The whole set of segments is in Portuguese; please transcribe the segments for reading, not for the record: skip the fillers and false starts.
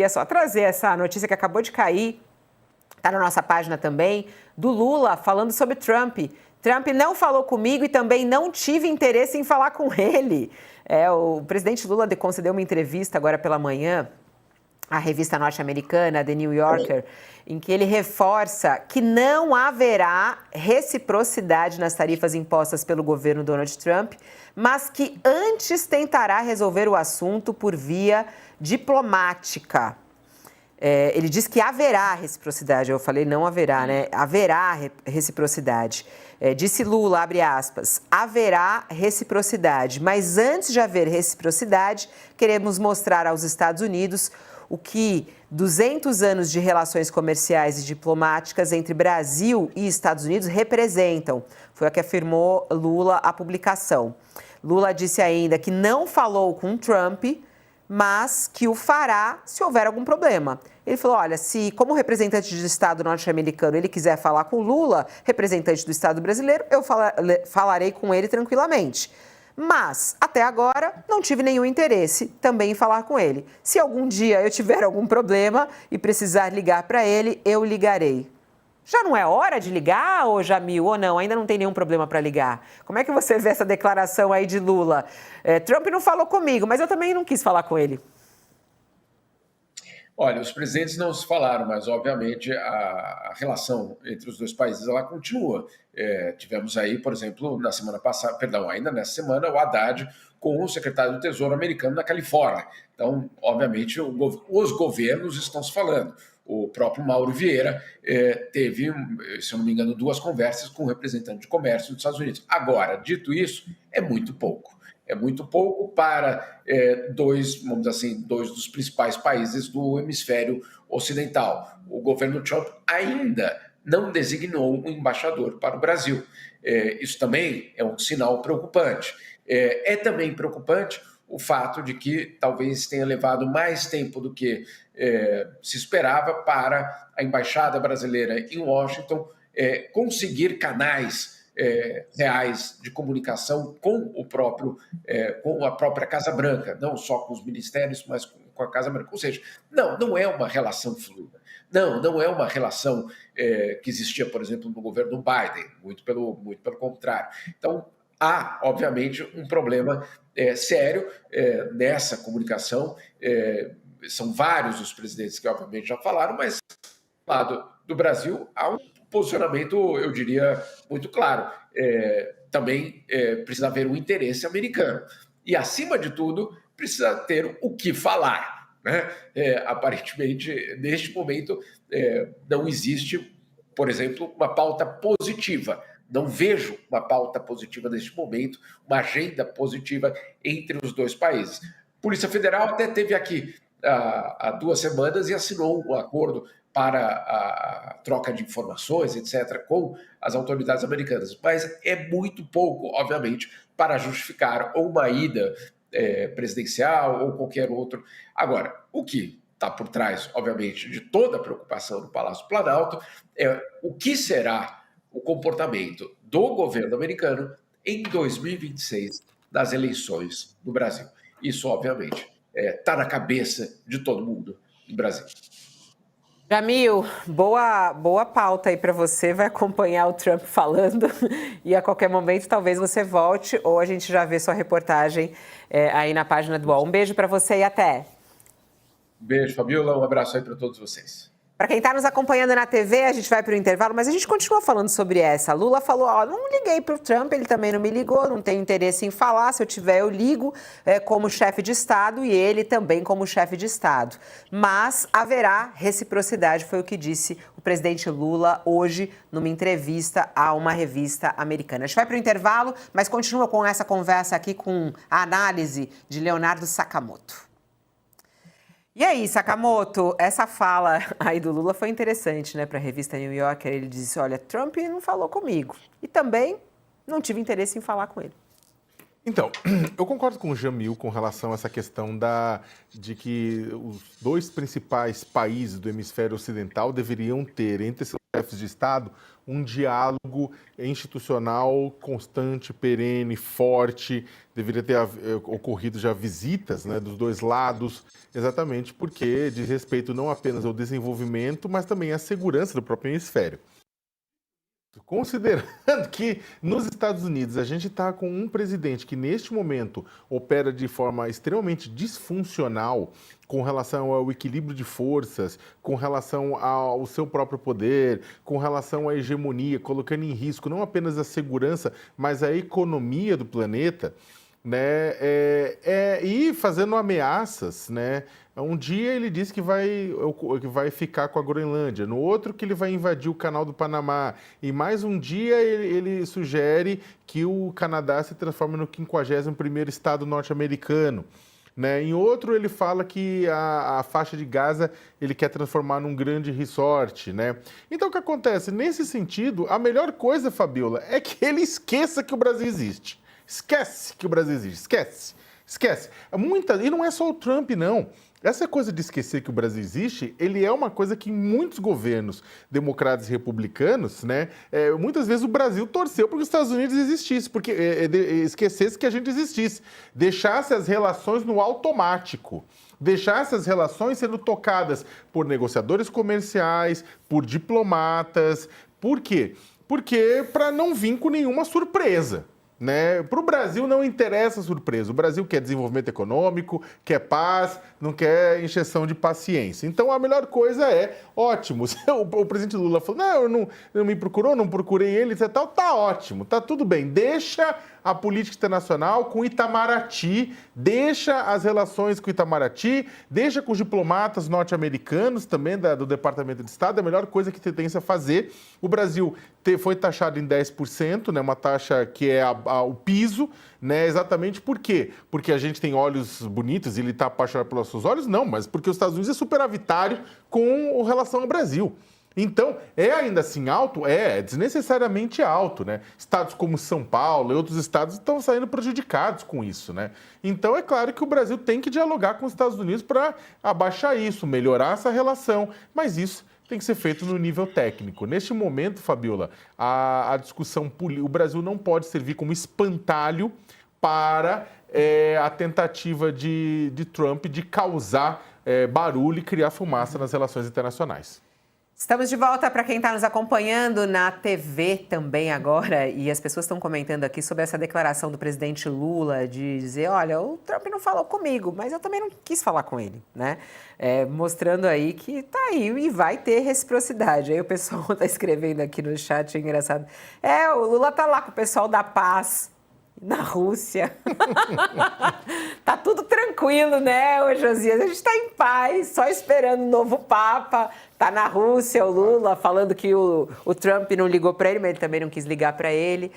Queria só trazer essa notícia que acabou de cair, está na nossa página também, do Lula falando sobre Trump. Trump não falou comigo e também não tive interesse em falar com ele. O presidente Lula concedeu uma entrevista agora pela manhã à revista norte-americana, The New Yorker, em que ele reforça que não haverá reciprocidade nas tarifas impostas pelo governo Donald Trump, mas que antes tentará resolver o assunto por via diplomática. Ele diz que haverá reciprocidade, eu falei não haverá, né? Haverá reciprocidade. Disse Lula, abre aspas, haverá reciprocidade, mas antes de haver reciprocidade, queremos mostrar aos Estados Unidos o que 200 anos de relações comerciais e diplomáticas entre Brasil e Estados Unidos representam. Foi o que afirmou Lula à publicação. Lula disse ainda que não falou com Trump, mas que o fará se houver algum problema. Ele falou, olha, se como representante do Estado norte-americano ele quiser falar com Lula, representante do Estado brasileiro, eu falarei com ele tranquilamente. Mas, até agora, não tive nenhum interesse também em falar com ele. Se algum dia eu tiver algum problema e precisar ligar para ele, eu ligarei. Já não é hora de ligar, ô Jamil, ou não? Ainda não tem nenhum problema para ligar. Como é que você vê essa declaração aí de Lula? Trump não falou comigo, mas eu também não quis falar com ele. Olha, os presidentes não se falaram, mas obviamente a relação entre os dois países ela continua. Tivemos aí, por exemplo, na semana passada, ainda nessa semana, o Haddad com o secretário do Tesouro americano na Califórnia. Então, obviamente, os governos estão se falando. O próprio Mauro Vieira teve, se eu não me engano, 2 conversas com o representante de comércio dos Estados Unidos. Agora, dito isso, é muito pouco. É muito pouco para dois dos principais países do hemisfério ocidental. O governo Trump ainda não designou um embaixador para o Brasil. Isso também é um sinal preocupante. É também preocupante o fato de que talvez tenha levado mais tempo do que se esperava para a embaixada brasileira em Washington conseguir canais reais de comunicação com com a própria Casa Branca, não só com os ministérios, mas com a Casa Branca. Ou seja, não é uma relação fluida. Não é uma relação que existia, por exemplo, no governo Biden, muito pelo contrário. Então, há, obviamente, um problema sério nessa comunicação. São vários os presidentes que, obviamente, já falaram, mas do lado do Brasil há um posicionamento, eu diria, muito claro. Também precisa haver um interesse americano. E, acima de tudo, precisa ter o que falar. Né? Aparentemente, neste momento, não existe, por exemplo, uma pauta positiva. Não vejo uma pauta positiva neste momento, uma agenda positiva entre os dois países. A Polícia Federal até esteve aqui há 2 semanas e assinou um acordo para a troca de informações, etc., com as autoridades americanas. Mas é muito pouco, obviamente, para justificar ou uma ida presidencial ou qualquer outro. Agora, o que está por trás, obviamente, de toda a preocupação no Palácio Planalto é o que será o comportamento do governo americano em 2026 nas eleições no Brasil. Isso, obviamente, está na cabeça de todo mundo no Brasil. Jamil, boa pauta aí para você, vai acompanhar o Trump falando e a qualquer momento talvez você volte ou a gente já vê sua reportagem aí na página do UOL. Um beijo para você e até. Beijo, Fabiola, um abraço aí para todos vocês. Para quem está nos acompanhando na TV, a gente vai para o intervalo, mas a gente continua falando sobre essa. Lula falou, não liguei para o Trump, ele também não me ligou, não tenho interesse em falar, se eu tiver eu ligo como chefe de Estado e ele também como chefe de Estado. Mas haverá reciprocidade, foi o que disse o presidente Lula hoje numa entrevista a uma revista americana. A gente vai para o intervalo, mas continua com essa conversa aqui com a análise de Leonardo Sakamoto. E aí, Sakamoto, essa fala aí do Lula foi interessante, né, para a revista New Yorker. Ele disse, olha, Trump não falou comigo e também não tive interesse em falar com ele. Então, eu concordo com o Jamil com relação a essa questão de que os 2 principais países do hemisfério ocidental deveriam ter entre seus chefes de Estado um diálogo institucional constante, perene, forte. Deveria ter ocorrido já visitas, né, dos dois lados, exatamente porque diz respeito não apenas ao desenvolvimento, mas também à segurança do próprio hemisfério. Considerando que nos Estados Unidos a gente está com um presidente que neste momento opera de forma extremamente disfuncional com relação ao equilíbrio de forças, com relação ao seu próprio poder, com relação à hegemonia, colocando em risco não apenas a segurança, mas a economia do planeta, né, e fazendo ameaças, né? Um dia ele diz que vai ficar com a Groenlândia, no outro que ele vai invadir o Canal do Panamá, e mais um dia ele sugere que o Canadá se transforme no 51º estado norte-americano. Né? Em outro, ele fala que a faixa de Gaza ele quer transformar num grande resort. Né? Então, o que acontece? Nesse sentido, a melhor coisa, Fabiola, é que ele esqueça que o Brasil existe. Esquece que o Brasil existe, esquece. E não é só o Trump, não. Essa coisa de esquecer que o Brasil existe, ele é uma coisa que muitos governos democratas e republicanos, né, muitas vezes o Brasil torceu para que os Estados Unidos existissem, porque esquecesse que a gente existisse, deixasse as relações no automático, deixasse as relações sendo tocadas por negociadores comerciais, por diplomatas. Por quê? Porque para não vir com nenhuma surpresa. Né? Para o Brasil não interessa surpresa. O Brasil quer desenvolvimento econômico, quer paz, não quer encheção de paciência. Então a melhor coisa é, ótimo, o presidente Lula falou, não me procurou, não procurei ele, tal, tá ótimo, tá tudo bem. Deixa a política internacional com Itamaraty, deixa as relações com Itamaraty, deixa com os diplomatas norte-americanos também do Departamento de Estado, é a melhor coisa que tem a fazer. O Brasil foi taxado em 10%, né, uma taxa que é o piso, né, exatamente por quê? Porque a gente tem olhos bonitos e ele está apaixonado pelos seus olhos? Não, mas porque os Estados Unidos é superavitário com relação ao Brasil. Então, é ainda assim alto? É desnecessariamente alto, né? Estados como São Paulo e outros estados estão saindo prejudicados com isso, né? Então, é claro que o Brasil tem que dialogar com os Estados Unidos para abaixar isso, melhorar essa relação, mas isso tem que ser feito no nível técnico. Neste momento, Fabiola, a discussão política, o Brasil não pode servir como espantalho para a tentativa de Trump de causar barulho e criar fumaça nas relações internacionais. Estamos de volta para quem está nos acompanhando na TV também agora, e as pessoas estão comentando aqui sobre essa declaração do presidente Lula de dizer, olha, o Trump não falou comigo, mas eu também não quis falar com ele, né? Mostrando aí que tá aí e vai ter reciprocidade. Aí o pessoal está escrevendo aqui no chat, é engraçado. O Lula tá lá com o pessoal da paz na Rússia. Tá tudo tranquilo, né, ô Josias? A gente tá em paz, só esperando o novo Papa. Tá na Rússia, o Lula, falando que o Trump não ligou para ele, mas ele também não quis ligar para ele.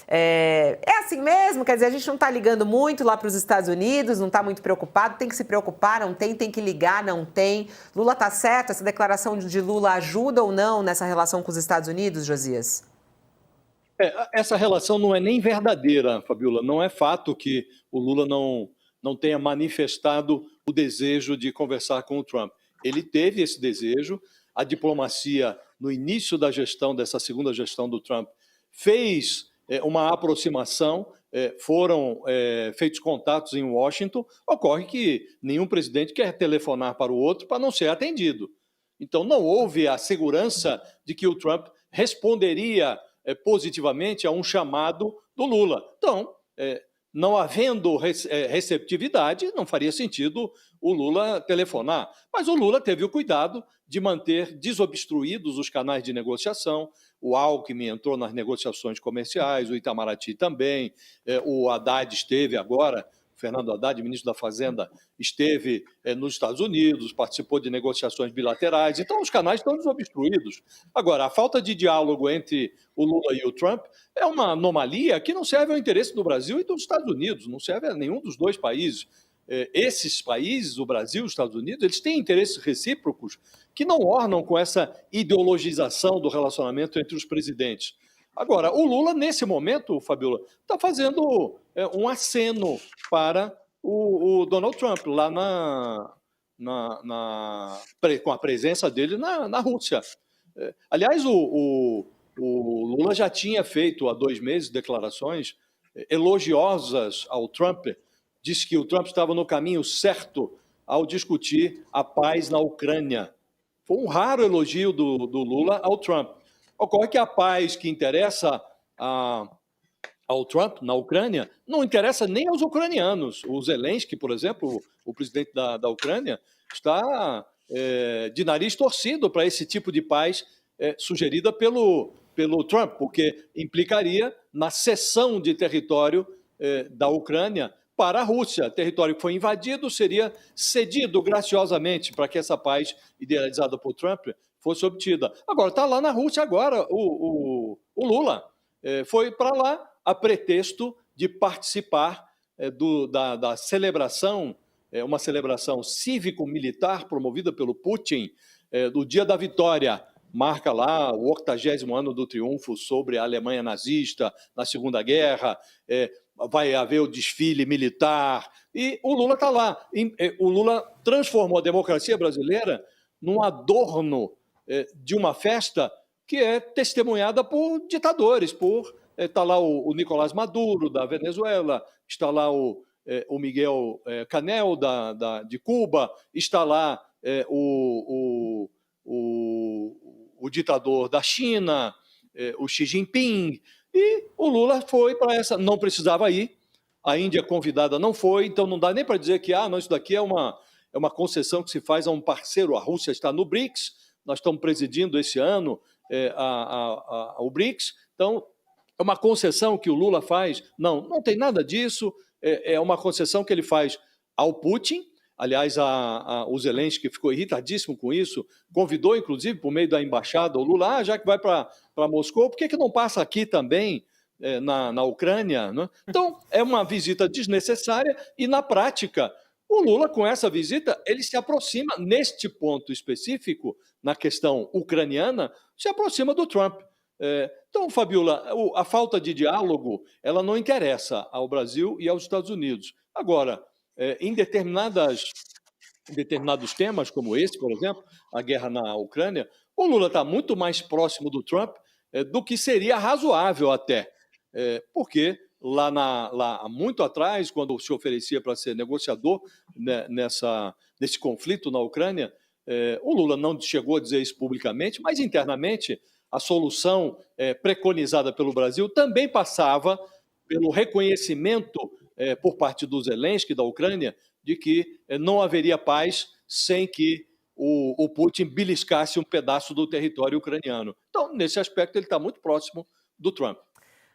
É assim mesmo? Quer dizer, a gente não tá ligando muito lá para os Estados Unidos, não tá muito preocupado, tem que se preocupar, não tem que ligar, não tem. Lula tá certo? Essa declaração de Lula ajuda ou não nessa relação com os Estados Unidos, Josias? Essa relação não é nem verdadeira, Fabiola. Não é fato que o Lula não tenha manifestado o desejo de conversar com o Trump. Ele teve esse desejo. A diplomacia, no início da gestão, dessa segunda gestão do Trump, fez uma aproximação, foram feitos contatos em Washington. Ocorre que nenhum presidente quer telefonar para o outro para não ser atendido. Então, não houve a segurança de que o Trump responderia positivamente a um chamado do Lula. Então, não havendo receptividade, não faria sentido o Lula telefonar. Mas o Lula teve o cuidado de manter desobstruídos os canais de negociação. O Alckmin entrou nas negociações comerciais, o Itamaraty também, o Haddad esteve agora, Fernando Haddad, ministro da Fazenda, esteve nos Estados Unidos, participou de negociações bilaterais. Então, os canais estão desobstruídos. Agora, a falta de diálogo entre o Lula e o Trump é uma anomalia que não serve ao interesse do Brasil e dos Estados Unidos, não serve a nenhum dos dois países. Esses países, o Brasil e os Estados Unidos, eles têm interesses recíprocos que não ornam com essa ideologização do relacionamento entre os presidentes. Agora, o Lula, nesse momento, Fabiola, está fazendo um aceno para o Donald Trump, lá com a presença dele na Rússia. Aliás, o Lula já tinha feito há 2 meses declarações elogiosas ao Trump, disse que o Trump estava no caminho certo ao discutir a paz na Ucrânia. Foi um raro elogio do Lula ao Trump. Ocorre que a paz que interessa ao Trump na Ucrânia não interessa nem aos ucranianos. O Zelensky, por exemplo, o presidente da Ucrânia, está de nariz torcido para esse tipo de paz sugerida pelo Trump, porque implicaria na cessão de território da Ucrânia para a Rússia. Território que foi invadido seria cedido graciosamente para que essa paz idealizada por Trump fosse obtida. Agora, está lá na Rússia agora o Lula. Foi para lá a pretexto de participar da celebração, uma celebração cívico-militar promovida pelo Putin, do Dia da Vitória. Marca lá o 80º ano do triunfo sobre a Alemanha nazista na Segunda Guerra, vai haver o desfile militar, e o Lula está lá. O Lula transformou a democracia brasileira num adorno de uma festa que é testemunhada por ditadores, está lá o Nicolás Maduro, da Venezuela, está lá o Miguel Canel, de Cuba, está lá o ditador da China, o Xi Jinping, e o Lula foi para essa, não precisava ir, a Índia convidada não foi, então não dá nem para dizer que não, isso daqui é uma concessão que se faz a um parceiro, a Rússia está no BRICS, nós estamos presidindo esse ano o BRICS, então é uma concessão que o Lula faz. Não tem nada disso, é uma concessão que ele faz ao Putin. Aliás, o Zelensky ficou irritadíssimo com isso, convidou, inclusive, por meio da embaixada, o Lula, já que vai para Moscou, por que não passa aqui também, na Ucrânia? Né? Então, é uma visita desnecessária e, na prática, o Lula, com essa visita, ele se aproxima, neste ponto específico, na questão ucraniana, se aproxima do Trump. Então, Fabiola, a falta de diálogo, ela não interessa ao Brasil e aos Estados Unidos. Agora, em determinados temas, como esse, por exemplo, a guerra na Ucrânia, o Lula está muito mais próximo do Trump do que seria razoável até, porque lá muito atrás, quando se oferecia para ser negociador nesse conflito na Ucrânia, o Lula não chegou a dizer isso publicamente, mas internamente a solução preconizada pelo Brasil também passava pelo reconhecimento por parte do Zelensky, da Ucrânia, de que não haveria paz sem que o Putin beliscasse um pedaço do território ucraniano. Então, nesse aspecto, ele está muito próximo do Trump.